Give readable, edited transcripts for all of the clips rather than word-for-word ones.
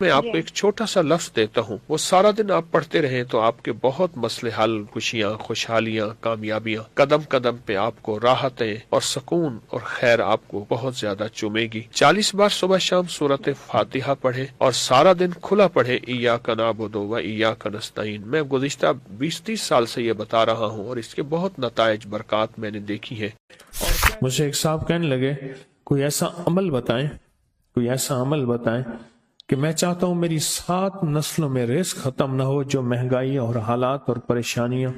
میں آپ کو ایک چھوٹا سا لفظ دیتا ہوں، وہ سارا دن آپ پڑھتے رہیں تو آپ کے بہت مسئلے حل، خوشیاں، خوشحالیاں، کامیابیاں، قدم قدم پہ آپ کو راحتیں اور سکون اور خیر آپ کو بہت زیادہ چومے گی۔ 40 بار صبح شام سورۃ فاتحہ پڑھے اور سارا دن کھلا پڑھے ایاک نعبد و ایاک نستعین۔ میں گزشتہ 20-30 سال سے یہ بتا رہا ہوں اور اس کے بہت نتائج برکات میں نے دیکھی ہے۔ مجھے ایک صاحب کہنے لگے کوئی ایسا عمل بتائیں، کوئی ایسا عمل بتائیں کہ میں چاہتا ہوں میری 7 نسلوں میں رزق ختم نہ ہو، جو مہنگائی اور حالات اور پریشانیاں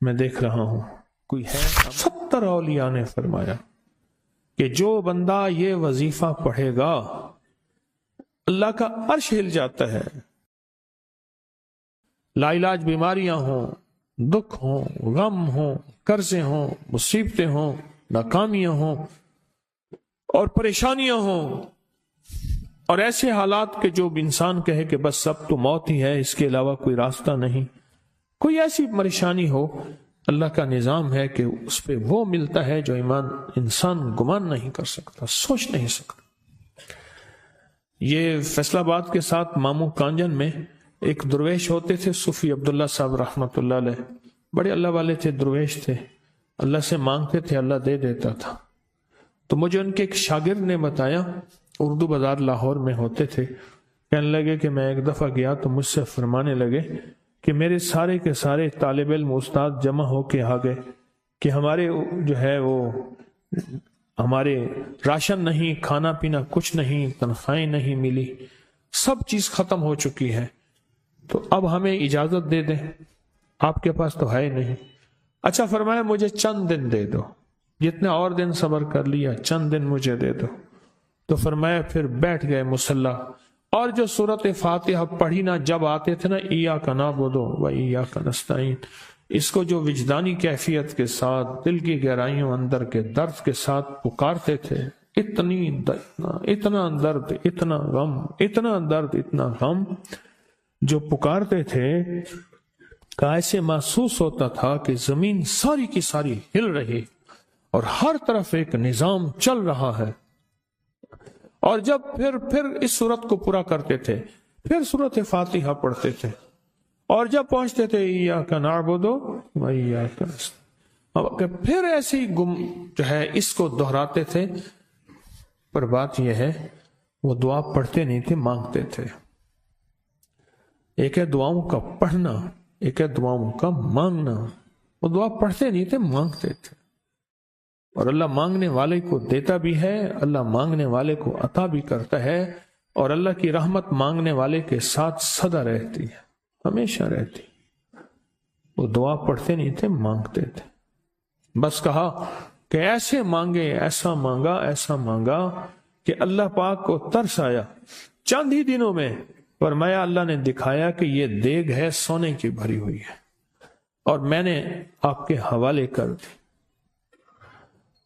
میں دیکھ رہا ہوں کوئی ہے؟ 70 اولیاء نے فرمایا کہ جو بندہ یہ وظیفہ پڑھے گا اللہ کا عرش ہل جاتا ہے۔ لا علاج بیماریاں ہوں، دکھ ہوں، غم ہوں، قرضے ہوں، مصیبتیں ہوں، ناکامیاں ہوں اور پریشانیاں ہوں اور ایسے حالات کہ جو انسان کہے کہ بس سب تو موت ہی ہے، اس کے علاوہ کوئی راستہ نہیں، کوئی ایسی پریشانی ہو، اللہ کا نظام ہے کہ اس پہ وہ ملتا ہے جو انسان گمان نہیں کر سکتا، سوچ نہیں سکتا۔ یہ فیصل آباد کے ساتھ مامو کانجن میں ایک درویش ہوتے تھے، صوفی عبداللہ صاحب رحمۃ اللہ علیہ، بڑے اللہ والے تھے، درویش تھے، اللہ سے مانگتے تھے، اللہ دے دیتا تھا۔ تو مجھے ان کے ایک شاگرد نے بتایا، اردو بازار لاہور میں ہوتے تھے، کہنے لگے کہ میں ایک دفعہ گیا تو مجھ سے فرمانے لگے کہ میرے سارے کے سارے طالب علم استاد جمع ہو کے آ گئے کہ ہمارے جو ہے وہ ہمارے راشن نہیں، کھانا پینا کچھ نہیں، تنخواہیں نہیں ملی، سب چیز ختم ہو چکی ہے، تو اب ہمیں اجازت دے دیں، آپ کے پاس تو ہے نہیں۔ اچھا فرمایا مجھے چند دن دے دو، جتنے اور دن صبر کر لیا، چند دن مجھے دے دو۔ تو فرمایا پھر بیٹھ گئے مصلی اور جو سورۃ فاتحہ پڑھی نا جب آتے تھے نا ایاک نعبد و ایاک نستعین، اس کو جو وجدانی کیفیت کے ساتھ دل کی گہرائیوں اندر کے درد کے ساتھ پکارتے تھے، اتنا درد، اتنا غم، اتنا درد، اتنا غم جو پکارتے تھے کہ ایسے محسوس ہوتا تھا کہ زمین ساری کی ساری ہل رہی اور ہر طرف ایک نظام چل رہا ہے۔ اور جب پھر اس صورت کو پورا کرتے تھے، پھر سورۃ فاتحہ پڑھتے تھے، اور جب پہنچتے تھے ایاک نعبد و ایاک نستعین، پھر ایسے ہی جو ہے اس کو دہراتے تھے۔ پر بات یہ ہے وہ دعا پڑھتے نہیں تھے، مانگتے تھے۔ ایک ہے دعاؤں کا پڑھنا، ایک ہے دعاؤں کا مانگنا۔ وہ دعا پڑھتے نہیں تھے، مانگتے تھے، اور اللہ مانگنے والے کو دیتا بھی ہے، اللہ مانگنے والے کو عطا بھی کرتا ہے، اور اللہ کی رحمت مانگنے والے کے ساتھ سدا رہتی ہے، ہمیشہ رہتی۔ وہ دعا پڑھتے نہیں تھے، مانگتے تھے۔ بس کہا کہ ایسے مانگے، ایسا مانگا، ایسا مانگا کہ اللہ پاک کو ترس آیا۔ چند ہی دنوں میں فرمایا اللہ نے دکھایا کہ یہ دیگ ہے سونے کی بھری ہوئی ہے، اور میں نے آپ کے حوالے کر دی،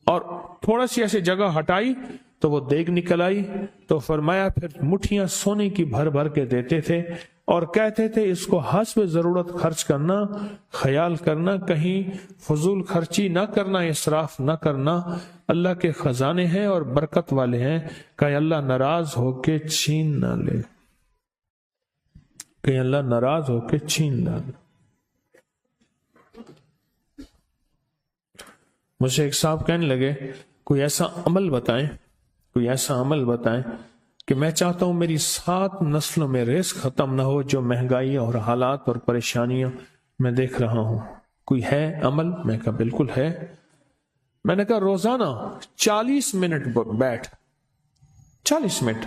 اور تھوڑا سی ایسی جگہ ہٹائی تو وہ دیگ نکل آئی، تو فرمایا پھر مٹھیاں سونے کی بھر بھر کے دیتے تھے، اور کہتے تھے اس کو حسب ضرورت خرچ کرنا، خیال کرنا، کہیں فضول خرچی نہ کرنا، اسراف نہ کرنا، اللہ کے خزانے ہیں اور برکت والے ہیں، کہ اللہ ناراض ہو کے چھین نہ لے، کہ اللہ ناراض ہو کے چھین نہ لے۔ مجھے ایک صاحب کہنے لگے کوئی ایسا عمل بتائیں، کوئی ایسا عمل بتائیں کہ میں چاہتا ہوں میری 7 نسلوں میں رزق ختم نہ ہو، جو مہنگائی اور حالات اور پریشانیاں میں دیکھ رہا ہوں، کوئی ہے عمل؟ میں کہا بالکل ہے۔ میں نے کہا روزانہ 40 منٹ بیٹھ، 40 منٹ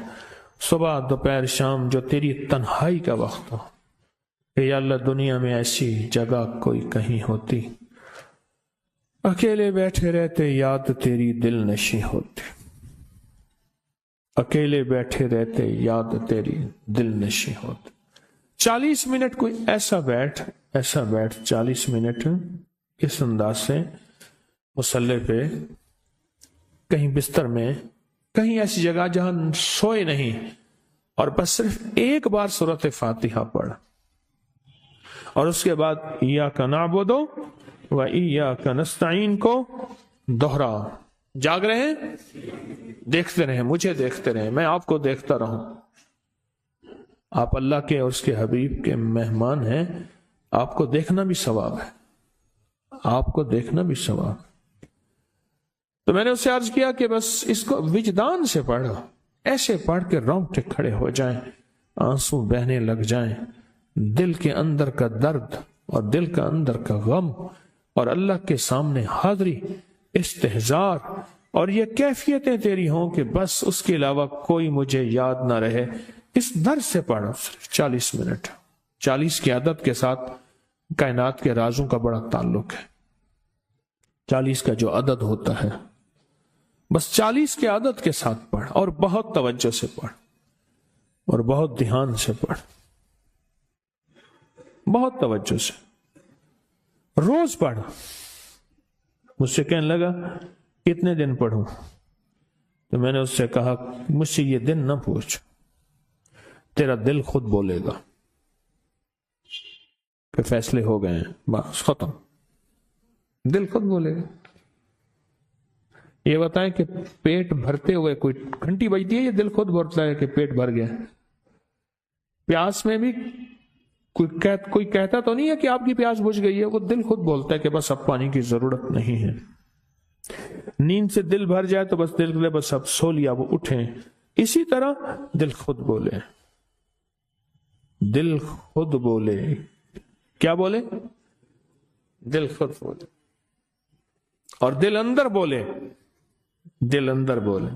صبح دوپہر شام، جو تیری تنہائی کا وقت ہو، کہ یا اللہ دنیا میں ایسی جگہ کوئی کہیں ہوتی، اکیلے بیٹھے رہتے یاد تیری دل نشیں ہوتی، اکیلے بیٹھے رہتے یاد تیری دل نشیں ہوتی۔ 40 منٹ کوئی ایسا بیٹھ 40 منٹ اس انداز سے مصلی پہ، کہیں بستر میں، کہیں ایسی جگہ جہاں سوئے نہیں، اور بس صرف ایک بار سورۃ فاتحہ پڑھ، اور اس کے بعد ایاک نعبد و ایاک نستعین کو دوہرا۔ جاگ رہے ہیں؟ دیکھتے رہیں، مجھے دیکھتے رہیں، میں آپ کو دیکھتا رہوں۔ آپ اللہ کے اور اس کے حبیب کے مہمان ہیں، آپ کو دیکھنا بھی ثواب ہے، آپ کو دیکھنا بھی ثواب ہے۔ تو میں نے اس سے عرض کیا کہ بس اس کو وجدان سے پڑھو، ایسے پڑھ کے رونگٹے کھڑے ہو جائیں، آنسو بہنے لگ جائیں، دل کے اندر کا درد اور دل کا اندر کا غم اور اللہ کے سامنے حاضری، استحضار اور یہ کیفیتیں تیری ہوں کہ بس اس کے علاوہ کوئی مجھے یاد نہ رہے۔ اس درد سے پڑھو، صرف 40 منٹ۔ 40 کی عدد کے ساتھ کائنات کے رازوں کا بڑا تعلق ہے۔ 40 کا جو عدد ہوتا ہے، بس 40 کے عدد کے ساتھ پڑھ، اور بہت توجہ سے پڑھ اور بہت دھیان سے پڑھ، بہت توجہ سے روز پڑھ۔ مجھ سے کہنے لگا کتنے دن پڑھوں؟ تو میں نے اس سے کہا مجھ سے یہ دن نہ پوچھ، تیرا دل خود بولے گا کہ فیصلے ہو گئے ہیں، بس ختم، دل خود بولے گا۔ یہ بتائیں کہ پیٹ بھرتے ہوئے کوئی گھنٹی بجتی ہے، یہ دل خود بولتا ہے کہ پیٹ بھر گیا۔ پیاس میں بھی کوئی کہتا تو نہیں ہے کہ آپ کی پیاس بجھ گئی ہے، وہ دل خود بولتا ہے کہ بس اب پانی کی ضرورت نہیں ہے۔ نیند سے دل بھر جائے تو بس دل کے بس اب سو لیا، وہ اٹھیں۔ اسی طرح دل خود بولے، دل خود بولے۔ کیا بولے؟ دل خود بولے، اور دل اندر بولے، دل اندر بولے۔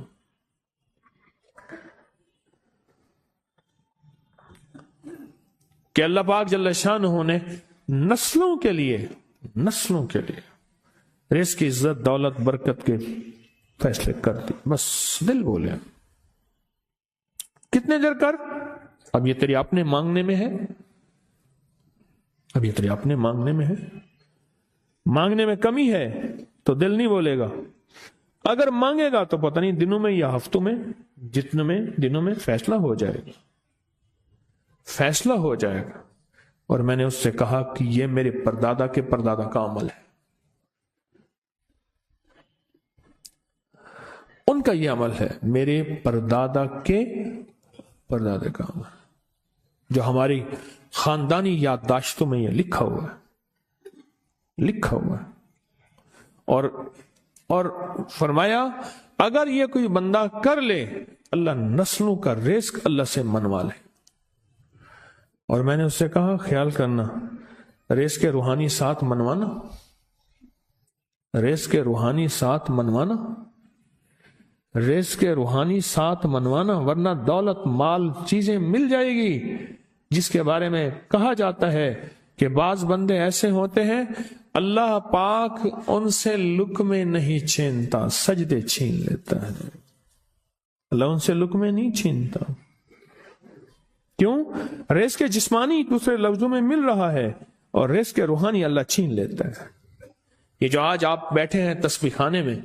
کہ اللہ پاک جل شانہ نے نسلوں کے لیے رزق کی عزت، دولت، برکت کے فیصلے کر دی، بس دل بولے۔ کتنے دیر کر؟ اب یہ تیری اپنے مانگنے میں ہے، اب یہ تیری اپنے مانگنے میں ہے۔ مانگنے میں کمی ہے تو دل نہیں بولے گا، اگر مانگے گا تو پتہ نہیں دنوں میں یا ہفتوں میں، جتنے میں دنوں میں فیصلہ ہو جائے گا، فیصلہ ہو جائے گا۔ اور میں نے اس سے کہا کہ یہ میرے پردادا کے پردادا کا عمل ہے، ان کا یہ عمل ہے، میرے پردادا کے پردادا کا عمل، جو ہماری خاندانی یادداشتوں میں یہ لکھا ہوا ہے، لکھا ہوا ہے۔ اور فرمایا اگر یہ کوئی بندہ کر لے، اللہ نسلوں کا رزق اللہ سے منوا لے۔ اور میں نے اس سے کہا خیال کرنا، رزق کے روحانی ساتھ منوانا، رزق کے روحانی ساتھ منوانا، رزق کے روحانی ساتھ منوانا، ورنہ دولت، مال، چیزیں مل جائے گی جس کے بارے میں کہا جاتا ہے کہ بعض بندے ایسے ہوتے ہیں اللہ پاک ان سے لقمے نہیں چھینتا، سجدے چھین لیتا ہے۔ اللہ ان سے لقمے نہیں چھینتا، کیوں؟ رزق جسمانی دوسرے لفظوں میں مل رہا ہے، اور رزق روحانی اللہ چھین لیتا ہے۔ یہ جو آج آپ بیٹھے ہیں تسبیح خانے میں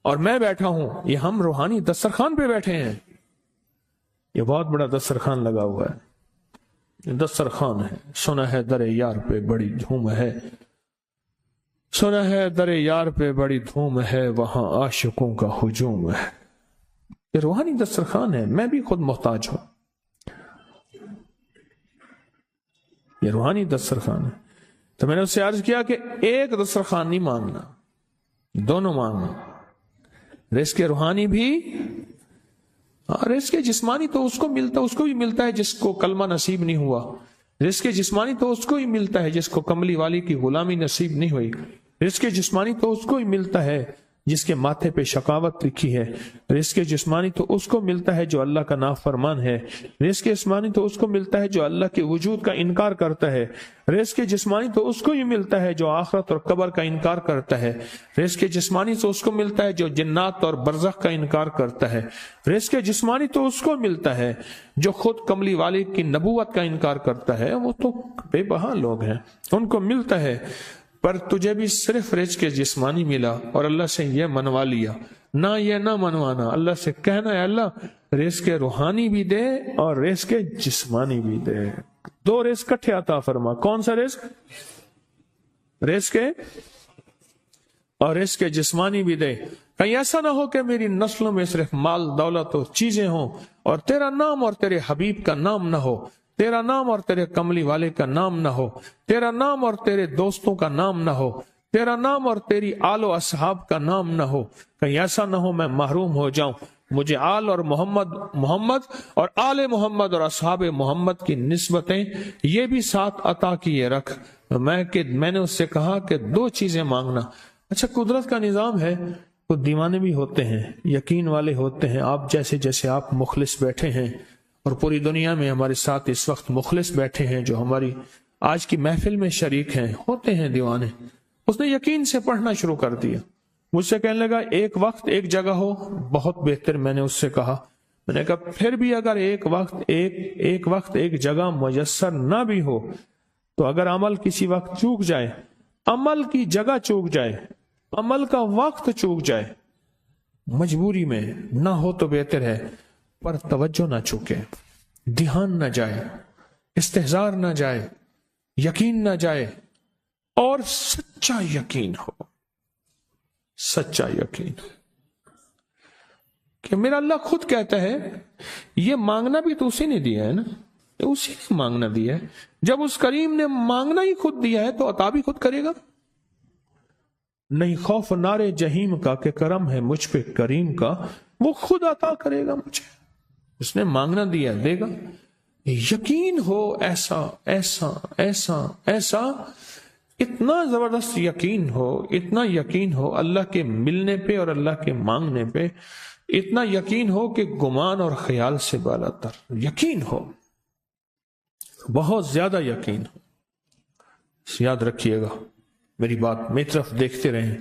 اور میں بیٹھا ہوں، یہ ہم روحانی دسترخوان پہ بیٹھے ہیں۔ یہ بہت بڑا دسترخوان لگا ہوا ہے، یہ دسترخوان ہے۔ سنا ہے در یار پہ بڑی دھوم ہے، سنا ہے در یار پہ بڑی دھوم ہے، وہاں عاشقوں کا ہجوم ہے۔ یہ روحانی دسترخوان ہے، میں بھی خود محتاج ہوں، یہ روحانی دسترخوان ہے۔ تو میں نے اس سے عرض کیا کہ ایک دسترخوان نہیں مانگنا، دونوں مانگنا، رزق روحانی بھی، رزق جسمانی تو اس کو بھی ملتا ہے جس کو کلمہ نصیب نہیں ہوا، رزق جسمانی تو اس کو ہی ملتا ہے جس کو کملی والی کی غلامی نصیب نہیں ہوئی، رزق جسمانی تو اس کو ہی ملتا ہے جس کے ماتھے پہ شقاوت لکھی ہے، رزق جسمانی تو اس کو ملتا ہے جو اللہ کا نافرمان ہے، رزق جسمانی تو اس کو ملتا ہے جو اللہ کے وجود کا انکار کرتا ہے، رزق جسمانی تو اس کو ہی ملتا ہے جو آخرت اور قبر کا انکار کرتا ہے، رزق جسمانی تو اس کو ملتا ہے جو جنات اور برزخ کا انکار کرتا ہے، رزق جسمانی تو اس کو ملتا ہے جو خود کملی والد کی نبوت کا انکار کرتا ہے۔ وہ تو بے بہا لوگ ہیں، ان کو ملتا ہے، پر تجھے بھی صرف رزق جسمانی ملا اور اللہ سے یہ منوا لیا، نہ یہ نہ منوانا، اللہ سے کہنا ہے اللہ رزق روحانی بھی دے اور رزق جسمانی بھی دے، دو رزق کٹھے عطا فرما۔ کون سا رزق؟ رزق اور رزق جسمانی بھی دے۔ کہیں ایسا نہ ہو کہ میری نسلوں میں صرف مال، دولت اور چیزیں ہوں اور تیرا نام اور تیرے حبیب کا نام نہ ہو، تیرا نام اور تیرے کملی والے کا نام نہ ہو، تیرا نام اور تیرے دوستوں کا نام نہ ہو، تیرا نام اور تیری آل و اصحاب کا نام نہ ہو، کہیں ایسا نہ ہو میں محروم ہو جاؤں۔ مجھے آل اور محمد اور آل محمد اور اصحاب محمد کی نسبتیں یہ بھی ساتھ عطا کیے رکھ۔ میں نے اس سے کہا کہ 2 چیزیں مانگنا۔ اچھا، قدرت کا نظام ہے، تو دیوانے بھی ہوتے ہیں، یقین والے ہوتے ہیں، آپ جیسے آپ مخلص بیٹھے ہیں، اور پوری دنیا میں ہمارے ساتھ اس وقت مخلص بیٹھے ہیں جو ہماری آج کی محفل میں شریک ہیں، ہوتے ہیں دیوانے۔ اس نے یقین سے پڑھنا شروع کر دیا، مجھ سے کہنے لگا ایک وقت ایک جگہ ہو بہت بہتر۔ میں نے اس سے کہا، میں نے کہا پھر بھی اگر ایک وقت ایک جگہ میسر نہ بھی ہو تو اگر عمل کسی وقت چوک جائے، عمل کی جگہ چوک جائے، عمل کا وقت چوک جائے، مجبوری میں نہ ہو تو بہتر ہے، پر توجہ نہ چوکے، دھیان نہ جائے، استحضار نہ جائے، یقین نہ جائے، اور سچا یقین ہو، سچا یقین ہو کہ میرا اللہ خود کہتا ہے یہ مانگنا بھی تو اسی نے دیا ہے نا، اسی نے مانگنا دیا ہے۔ جب اس کریم نے مانگنا ہی خود دیا ہے تو عطا بھی خود کرے گا۔ نہیں خوف نارے جہیم کا کہ کرم ہے مجھ پہ کریم کا، وہ خود عطا کرے گا مجھے، اس نے مانگنا دیا دے گا۔ یقین ہو ایسا ایسا ایسا ایسا، اتنا زبردست یقین ہو، اتنا یقین ہو اللہ کے ملنے پہ اور اللہ کے مانگنے پہ، اتنا یقین ہو کہ گمان اور خیال سے بالا تر یقین ہو، بہت زیادہ یقین ہو۔ یاد رکھیے گا میری بات، میری طرف دیکھتے رہیں،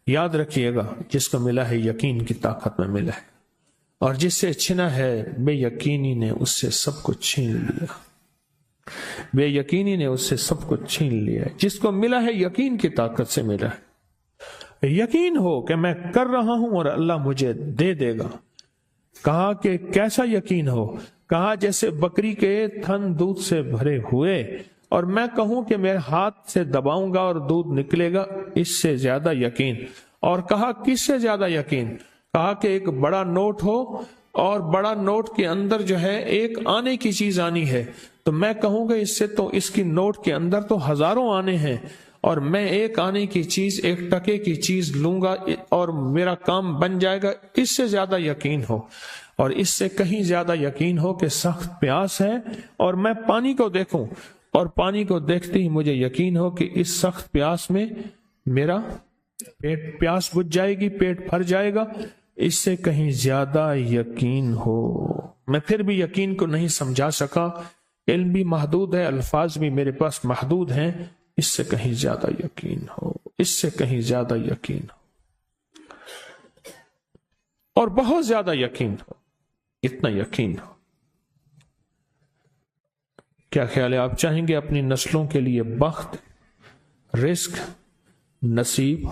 یاد رکھیے گا جس کو ملا ہے یقین کی طاقت میں ملا ہے، اور جس سے چھنا ہے بے یقینی نے اس سے سب کچھ چھین لیا، بے یقینی نے اس سے سب کچھ چھین لیا۔ جس کو ملا ہے یقین کی طاقت سے ملا ہے، یقین ہو کہ میں کر رہا ہوں اور اللہ مجھے دے دے گا۔ کہا کہ کیسا یقین ہو؟ کہا جیسے بکری کے تھن دودھ سے بھرے ہوئے اور میں کہوں کہ میرے ہاتھ سے دباؤں گا اور دودھ نکلے گا، اس سے زیادہ یقین۔ اور کہا کس سے زیادہ یقین؟ کہا کہ ایک بڑا نوٹ ہو اور بڑا نوٹ کے اندر جو ہے ایک آنے کی چیز آنی ہے، تو میں کہوں گا اس سے تو اس کی نوٹ کے اندر تو ہزاروں آنے ہیں، اور میں ایک آنے کی چیز، ایک ٹکے کی چیز لوں گا اور میرا کام بن جائے گا۔ اس سے زیادہ یقین ہو، اور اس سے کہیں زیادہ یقین ہو کہ سخت پیاس ہے اور میں پانی کو دیکھوں، اور پانی کو دیکھتے ہی مجھے یقین ہو کہ اس سخت پیاس میں میرا پیاس بجھ جائے گی، پیٹ بھر جائے گا۔ اس سے کہیں زیادہ یقین ہو۔ میں پھر بھی یقین کو نہیں سمجھا سکا، علم بھی محدود ہے، الفاظ بھی میرے پاس محدود ہیں۔ اس سے کہیں زیادہ یقین ہو، اس سے کہیں زیادہ یقین ہو، اور بہت زیادہ یقین ہو، اتنا یقین ہو۔ کیا خیال ہے؟ آپ چاہیں گے اپنی نسلوں کے لیے بخت، رزق، نصیب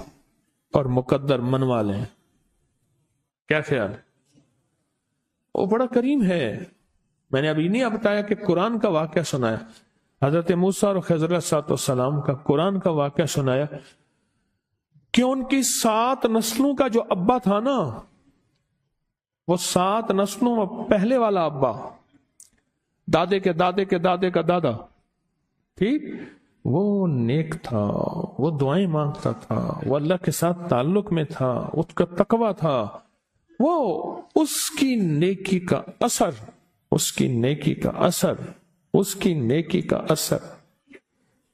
اور مقدر منوا لیں؟ کیا خیال ہے؟ وہ بڑا کریم ہے۔ میں نے ابھی نہیں بتایا کہ قرآن کا واقعہ سنایا، حضرت موسیٰ اور خضر علیہ السلام کا قرآن کا واقعہ سنایا کہ ان کی 7 نسلوں کا جو ابا تھا نا، وہ 7 نسلوں میں پہلے والا ابا، دادے کے دادے کے دادے کا دادا، ٹھیک، وہ نیک تھا، وہ دعائیں مانگتا تھا، وہ اللہ کے ساتھ تعلق میں تھا، اس کا تقویٰ تھا، وہ اس کی نیکی کا اثر، اس کی نیکی کا اثر، اس کی نیکی کا اثر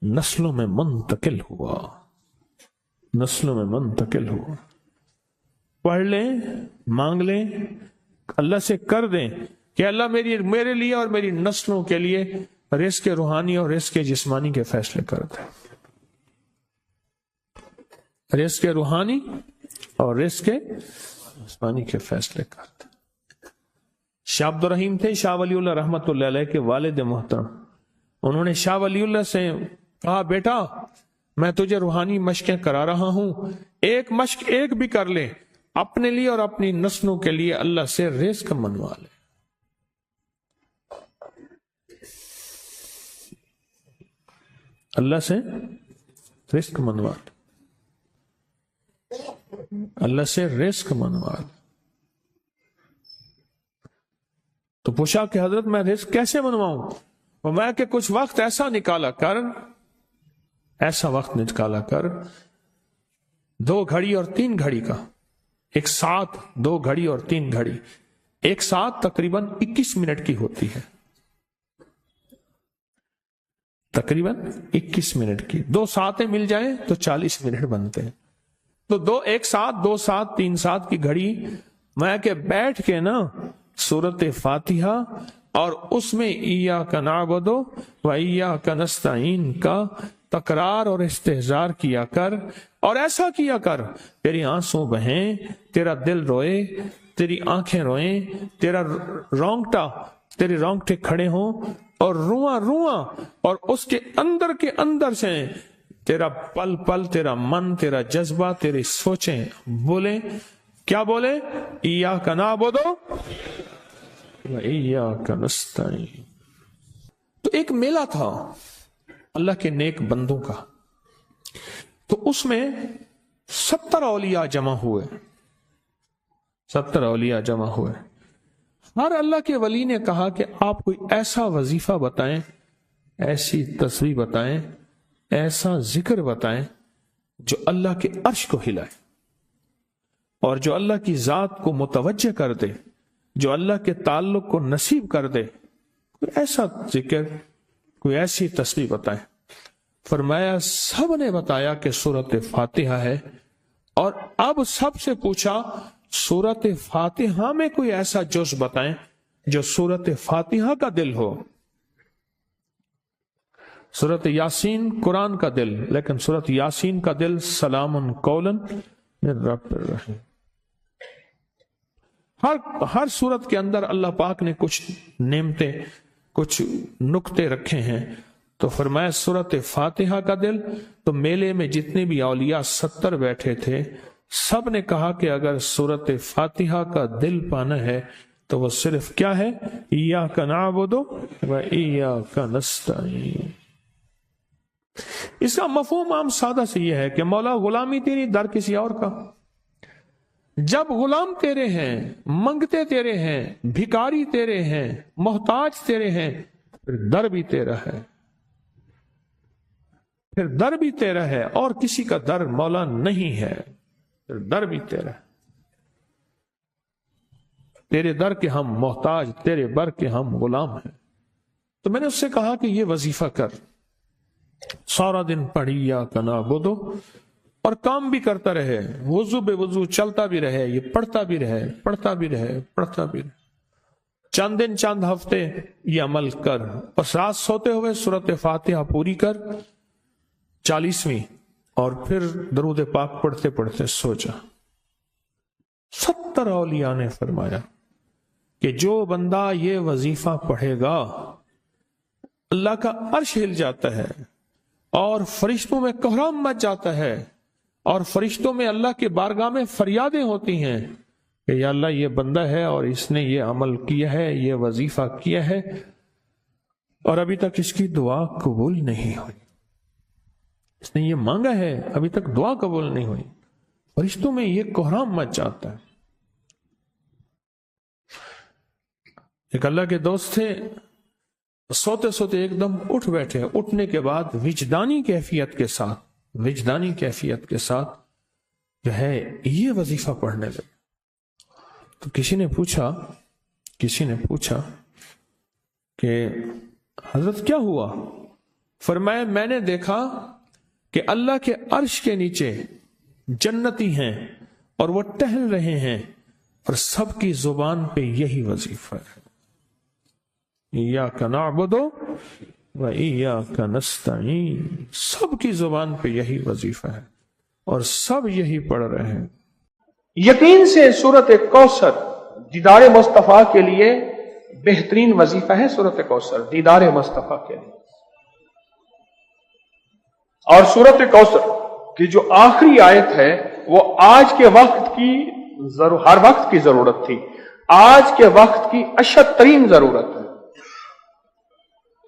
نسلوں میں منتقل ہوا، نسلوں میں منتقل ہوا۔ پڑھ لیں، مانگ لیں، اللہ سے کر دیں کہ اللہ میرے لیے اور میری نسلوں کے لیے رزق روحانی اور رزق جسمانی کے فیصلے کر دیں، رزق روحانی اور رزق جسمانی کے فیصلے کر دیں۔ شاہ عبد الرحیم تھے شاہ ولی اللہ رحمت اللہ علیہ کے والد محترم، انہوں نے شاہ ولی اللہ سے کہا بیٹا میں تجھے روحانی مشقیں کرا رہا ہوں، ایک مشق ایک بھی کر لے، اپنے لیے اور اپنی نسلوں کے لیے اللہ سے رزق منوا لے۔ اللہ سے رزق منوا لے، اللہ سے رزق منوا لے۔ تو پوچھا کہ حضرت میں رزق کیسے منواؤں؟ فرمایا کہ کچھ وقت ایسا نکالا کر 2 گھڑی اور 3 گھڑی کا، ایک ساتھ 2 گھڑی اور 3 گھڑی، ایک ساتھ تقریباً 21 منٹ کی ہوتی ہے، تقریباً 21 منٹ کی، 2 ساتیں مل جائیں تو 40 منٹ بنتے ہیں، تو ایک ساتھ 2 ساتھ 3 ساتھ کی گھڑی میں کہ بیٹھ کے نا سورت فاتحہ اور اس میں ایاک نعبد و ایاک نستعین کا تکرار اور استحضار کیا کر، اور ایسا کیا کر تیری آنسوں بہیں، تیرا دل روئے، تیری آنکھیں روئیں، تیرے رونگٹے کھڑے ہوں اور رواں اور اس کے اندر سے تیرا پل پل، تیرا من، تیرا جذبہ، تیری سوچیں بولیں، کیا بولے؟ ایاک نعبد و ایاک نستعین۔ تو ایک میلہ تھا اللہ کے نیک بندوں کا، تو اس میں 70 اولیاء جمع ہوئے، 70 اولیاء جمع ہوئے۔ ہر اللہ کے ولی نے کہا کہ آپ کوئی ایسا وظیفہ بتائیں، ایسی تسبیح بتائیں، ایسا ذکر بتائیں جو اللہ کے عرش کو ہلائے اور جو اللہ کی ذات کو متوجہ کر دے، جو اللہ کے تعلق کو نصیب کر دے، کوئی ایسا ذکر، کوئی ایسی تسبیح بتائیں۔ فرمایا سب نے بتایا کہ سورت فاتحہ ہے، اور اب سب سے پوچھا سورت فاتحہ میں کوئی ایسا جز بتائیں جو سورت فاتحہ کا دل ہو۔ سورت یاسین قرآن کا دل، لیکن سورت یاسین کا دل سلام قولا من رب الرحیم۔ ہر سورت کے اندر اللہ پاک نے کچھ نعمتیں، کچھ نکتے رکھے ہیں، تو فرمایا سورت فاتحہ کا دل۔ تو میلے میں جتنے بھی اولیاء 70 بیٹھے تھے، سب نے کہا کہ اگر سورت فاتحہ کا دل پانا ہے تو وہ صرف کیا ہے؟ ایاک نعبد و ایاک نستعین۔ اس کا مفہوم عام سادہ سے یہ ہے کہ مولا غلامی تیری، در کسی اور کا۔ جب غلام تیرے ہیں، منگتے تیرے ہیں، بھکاری تیرے ہیں، محتاج تیرے ہیں، پھر در بھی تیرا ہے، پھر در بھی تیرا ہے، اور کسی کا در مولا نہیں ہے، پھر در بھی تیرا ہے۔ تیرے در کے ہم محتاج، تیرے بر کے ہم غلام ہیں۔ تو میں نے اس سے کہا کہ یہ وظیفہ کر، سارا دن پڑھی ایاک نعبد، اور کام بھی کرتا رہے، وضو بے وضو چلتا بھی رہے، یہ پڑھتا بھی رہے، پڑھتا بھی رہے، پڑھتا بھی رہے، چند دن چند ہفتے یہ عمل کر، اور رات سوتے ہوئے سورت فاتحہ پوری کر 40ویں، اور پھر درود پاک پڑھتے پڑھتے سو جا۔ 70 اولیاء نے فرمایا کہ جو بندہ یہ وظیفہ پڑھے گا اللہ کا عرش ہل جاتا ہے، اور فرشتوں میں کوہرام مچ جاتا ہے، اور فرشتوں میں اللہ کے بارگاہ میں فریادیں ہوتی ہیں کہ یا اللہ یہ بندہ ہے اور اس نے یہ عمل کیا ہے، یہ وظیفہ کیا ہے، اور ابھی تک اس کی دعا قبول نہیں ہوئی، اس نے یہ مانگا ہے ابھی تک دعا قبول نہیں ہوئی، فرشتوں میں یہ کوہرام مچ جاتا ہے۔ ایک اللہ کے دوست تھے، سوتے سوتے ایک دم اٹھ بیٹھے، اٹھنے کے بعد وجدانی کیفیت کے ساتھ جو ہے یہ وظیفہ پڑھنے لگے۔ تو کسی نے پوچھا کہ حضرت کیا ہوا؟ فرمایا میں نے دیکھا کہ اللہ کے عرش کے نیچے جنتی ہیں اور وہ ٹہل رہے ہیں، اور سب کی زبان پہ یہی وظیفہ ہے، ایاک نعبد و ایاک نستعین، سب کی زبان پہ یہی وظیفہ ہے اور سب یہی پڑھ رہے ہیں۔ یقین سے سورت کوثر دیدار مصطفیٰ کے لیے بہترین وظیفہ ہے، سورت کوثر دیدار مصطفیٰ کے لیے۔ اور سورت کوثر کی جو آخری آیت ہے وہ آج کے وقت کی ہر وقت کی ضرورت تھی، آج کے وقت کی اشد ترین ضرورت ہے۔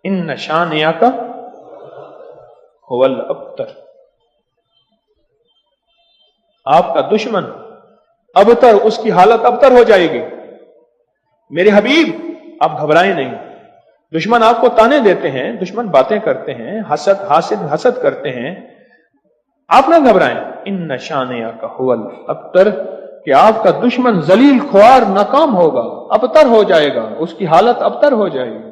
ان شانئک هو الابتر، آپ کا دشمن ابتر، اس کی حالت ابتر ہو جائے گی۔ میرے حبیب آپ گھبرائیں نہیں، دشمن آپ کو تانے دیتے ہیں، دشمن باتیں کرتے ہیں، حسد کرتے ہیں، آپ نہ گھبرائیں. ان شانئک هو الابتر، کہ آپ کا دشمن ذلیل خوار ناکام ہوگا، ابتر ہو جائے گا، اس کی حالت ابتر ہو جائے گی.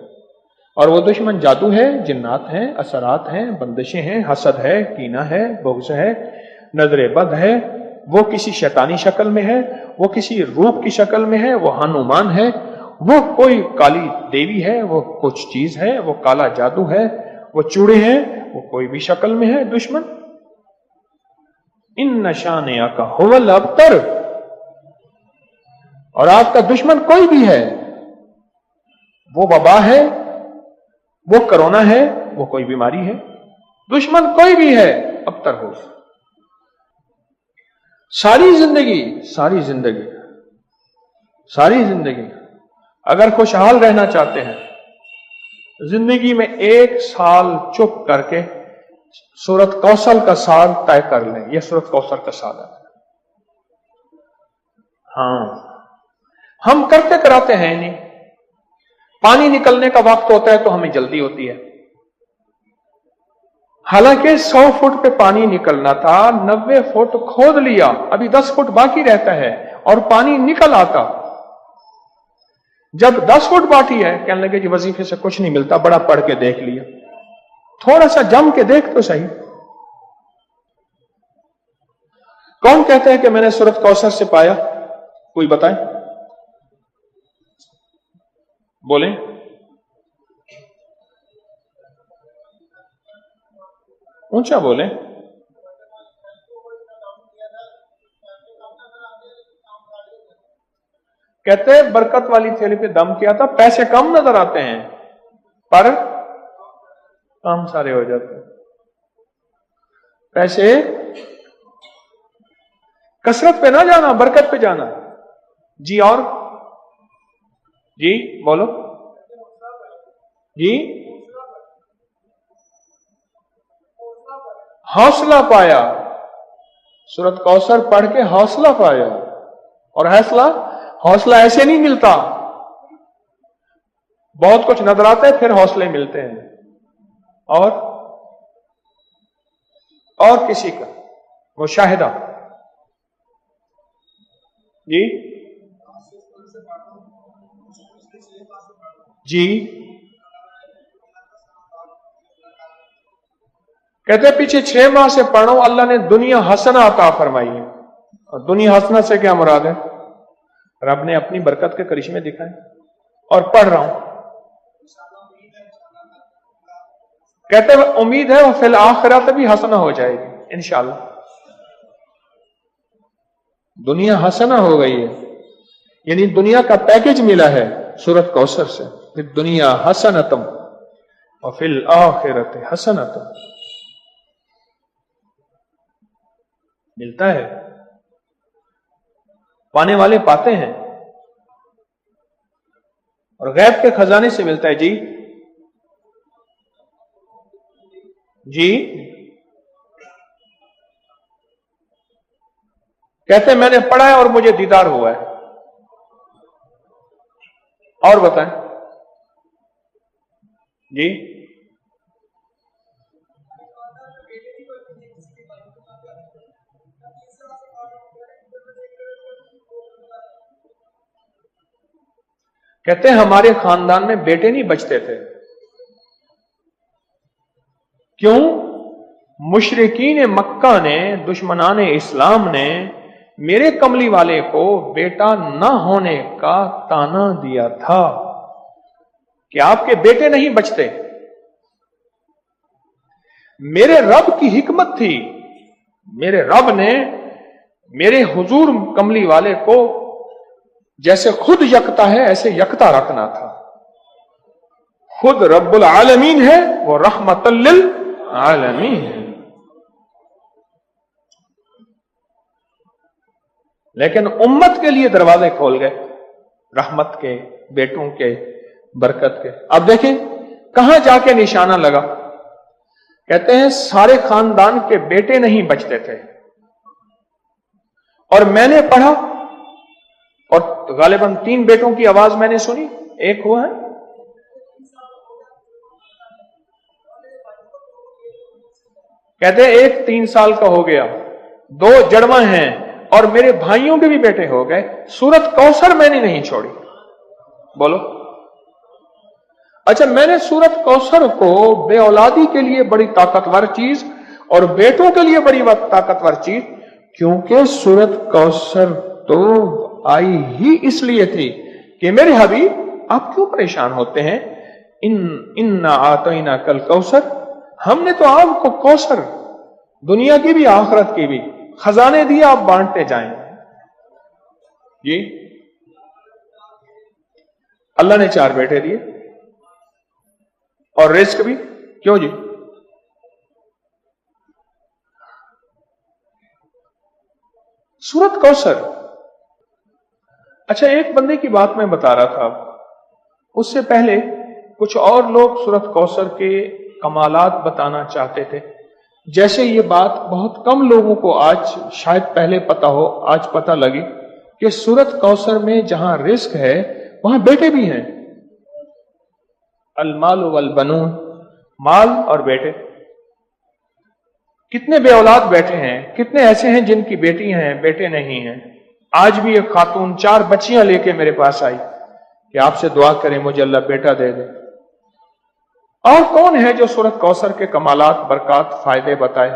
اور وہ دشمن جادو ہے، جنات ہیں، اثرات ہیں، بندشیں ہیں، حسد ہے، کینہ ہے، بغض ہے، نظر بد ہے، وہ کسی شیطانی شکل میں ہے، وہ کسی روپ کی شکل میں ہے، وہ ہنومان ہے، وہ کوئی کالی دیوی ہے، وہ کچھ چیز ہے، وہ کالا جادو ہے، وہ چوڑے ہیں، وہ کوئی بھی شکل میں ہے دشمن. ان شانئک هو الابتر، اور آپ کا دشمن کوئی بھی ہے، وہ وبا ہے، وہ کرونا ہے، وہ کوئی بیماری ہے، دشمن کوئی بھی ہے ابتر ہو. ساری زندگی اگر خوشحال رہنا چاہتے ہیں، زندگی میں 1 سال چپ کر کے سورت کوثر کا سال طے کر لیں. یہ سورت کوثر کا سال ہے. ہاں، ہم کرتے کراتے ہیں نہیں. پانی نکلنے کا وقت ہوتا ہے تو ہمیں جلدی ہوتی ہے، حالانکہ 100 فٹ پہ پانی نکلنا تھا، 90 فٹ کھود لیا، ابھی 10 فٹ باقی رہتا ہے اور پانی نکل آتا. جب 10 فٹ باقی ہے، کہنے لگے جی وظیفے سے کچھ نہیں ملتا، بڑا پڑھ کے دیکھ لیا. تھوڑا سا جم کے دیکھ تو صحیح. کون کہتا ہے کہ میں نے سورت کوثر سے پایا؟ کوئی بتائیں، بولیں. اونچا بولیں. کہتے ہیں برکت والی تھیلی پہ دم کیا تھا، پیسے کم نظر آتے ہیں پر کام سارے ہو جاتے ہیں. پیسے کثرت پہ نہ جانا، برکت پہ جانا. جی اور جی بولو جی. حوصلہ پایا، سورت کوثر پڑھ کے حوصلہ پایا. اور حوصلہ ایسے نہیں ملتا، بہت کچھ نظر آتا ہے پھر حوصلے ملتے ہیں. اور کسی کا مشاہدہ. جی جی کہتے پیچھے 6 ماہ سے پڑھو، اللہ نے دنیا حسنہ عطا فرمائی ہے. اور دنیا حسنہ سے کیا مراد ہے؟ رب نے اپنی برکت کے کرشمے دکھائے. اور پڑھ رہا ہوں، کہتے ہیں امید ہے وہ فی الآخرت بھی حسنہ ہو جائے گی انشاءاللہ. دنیا حسنہ ہو گئی ہے، یعنی دنیا کا پیکج ملا ہے سورت کوثر سے. دنیا حسنتم وفی الآخرت حسنتم، ملتا ہے. پانے والے پاتے ہیں، اور غیب کے خزانے سے ملتا ہے. جی جی کہتے ہیں میں نے پڑھا ہے اور مجھے دیدار ہوا ہے. اور بتائیں جی. کہتے ہیں ہمارے خاندان میں بیٹے نہیں بچتے تھے. کیوں؟ مشرکین مکہ نے، دشمنان اسلام نے میرے کملی والے کو بیٹا نہ ہونے کا تانا دیا تھا کہ آپ کے بیٹے نہیں بچتے. میرے رب کی حکمت تھی، میرے رب نے میرے حضور کملی والے کو جیسے خود یکتا ہے ایسے یکتا رکھنا تھا. خود رب العالمین ہے، وہ رحمت للعالمین ہے. لیکن امت کے لیے دروازے کھول گئے رحمت کے، بیٹوں کے، برکت کے. اب دیکھیں کہاں جا کے نشانہ لگا. کہتے ہیں سارے خاندان کے بیٹے نہیں بچتے تھے، اور میں نے پڑھا اور غالباً 3 بیٹوں کی آواز میں نے سنی. ایک ہوا ہے کہتے ہیں ایک 3 سال کا ہو گیا، 2 جڑواں ہیں اور میرے بھائیوں کے بھی بیٹے ہو گئے، سورت کوثر میں نے نہیں چھوڑی۔ بولو، اچھا میں نے سورت کوثر کو بے اولادی کے لیے بڑی طاقتور چیز اور بیٹوں کے لیے بڑی طاقتور چیز، کیونکہ سورت کوثر تو آئی ہی اس لیے تھی کہ میرے حبیب آپ کیوں پریشان ہوتے ہیں؟ انا اعطیناک الکوثر، ہم نے تو آپ کو کوثر، دنیا کی بھی آخرت کی بھی خزانے دیے، آپ بانٹتے جائیں۔ جی اللہ نے 4 بیٹے دیے اور رزق بھی، کیوں جی؟ سورت کوثر، اچھا ایک بندے کی بات میں بتا رہا تھا، اس سے پہلے کچھ اور لوگ سورت کوثر کے کمالات بتانا چاہتے تھے۔ جیسے یہ بات بہت کم لوگوں کو آج شاید پہلے پتا ہو، آج پتا لگی کہ سورت کوثر میں جہاں رزق ہے وہاں بیٹے بھی ہیں۔ المال والبنون، مال اور بیٹے۔ کتنے بے اولاد بیٹھے ہیں، کتنے ایسے ہیں جن کی بیٹی ہیں بیٹے نہیں ہیں۔ آج بھی ایک خاتون 4 بچیاں لے کے میرے پاس آئی کہ آپ سے دعا کریں مجھے اللہ بیٹا دے دے۔ اور کون ہے جو سورت کوثر کے کمالات، برکات، فائدے بتائے؟